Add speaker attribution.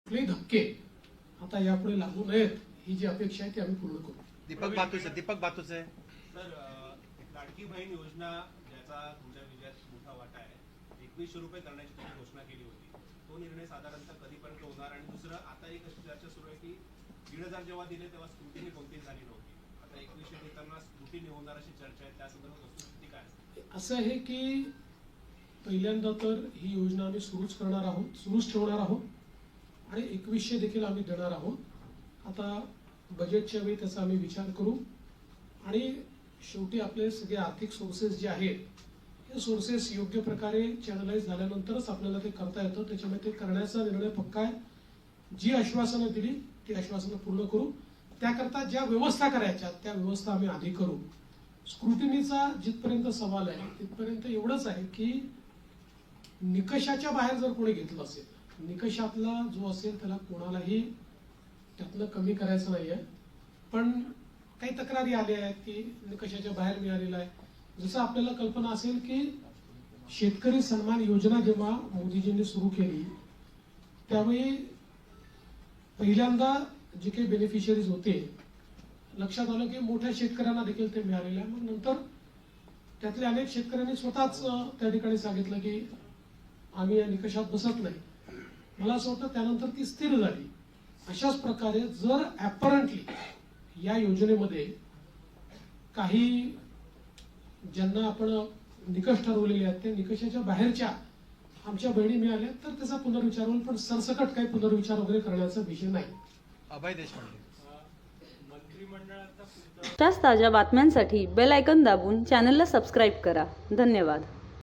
Speaker 1: कुठलेही धक्के आता यापुढे लागू नयेत ही जी अपेक्षा आहे ती आम्ही पूर्ण करू.
Speaker 2: दीपक बातूचे
Speaker 3: सर, लाडकी बहीण योजना ज्याचा तुमच्या विजयात मोठा वाटा आहे, 2100 रुपये करण्याची तुम्ही घोषणा केली होती. तो निर्णय साधारणतः कधीपर्यंत होणार? आणि दुसरं, आता एक अशी चर्चा सुरू आहे की 1500 जेव्हा दिले तेव्हा स्क्रुटिनी कोणतीच झाली नव्हती. आता 2100 देताना स्क्रुटिनी होणार अशी चर्चा आहे, त्या संदर्भात वस्तुस्थिती काय आहे?
Speaker 1: असं आहे की पहिल्यांदा तर ही योजना आम्ही सुरूच ठेवणार आहोत आणि 2100 देखील आम्ही देणार आहोत. आता बजेटच्या वेळी त्याचा आम्ही विचार करू आणि शेवटी आपले सगळे आर्थिक सोर्सेस जे आहेत हे सोर्सेस योग्य प्रकारे चॅनलाइज झाल्यानंतरच आपल्याला ते करता येतं. त्याच्यामुळे ते करण्याचा निर्णय पक्का आहे. जी आश्वासनं दिली ती आश्वासनं पूर्ण करू. त्याकरता ज्या व्यवस्था करायच्या त्या व्यवस्था आम्ही आधी करू. स्क्रुटिनीचा जिथपर्यंत सवाल आहे तिथपर्यंत एवढंच आहे की निकषाच्या बाहेर जर कोणी घेतलं असेल, निकषातला जो असेल त्याला कोणालाही त्यातलं कमी करायचं नाहीये. पण काही तक्रारी आल्या आहेत की निकषाच्या बाहेर मिळालेला आहे. जसं आपल्याला कल्पना असेल की शेतकरी सन्मान योजना जेव्हा मोदीजींनी सुरू केली त्यावेळी पहिल्यांदा जे काही बेनिफिशियरीज होते लक्षात आलं की मोठ्या शेतकऱ्यांना देखील ते मिळालेलं आहे. मग नंतर त्यातल्या अनेक शेतकऱ्यांनी स्वतःच त्या ठिकाणी सांगितलं की आम्ही या निकषात बसत नाही. मला असं वाटतं त्यानंतर ती स्थिर झाली. अशाच प्रकारे जर ऍपरंटली या योजनेमध्ये काही ज्यांना आपण निकष ठरवलेले आहेत त्या निकषाच्या बाहेरच्या आमच्या बहिणी मिळाल्या तर त्याचा पुनर्विचार होईल. पण सरसकट काही पुनर्विचार वगैरे करण्याचा विषय नाही.
Speaker 2: अभय देशपांडे.
Speaker 4: ताज्या बातम्यांसाठी बेल आयकॉन दाबून चॅनलला सबस्क्राईब करा. धन्यवाद.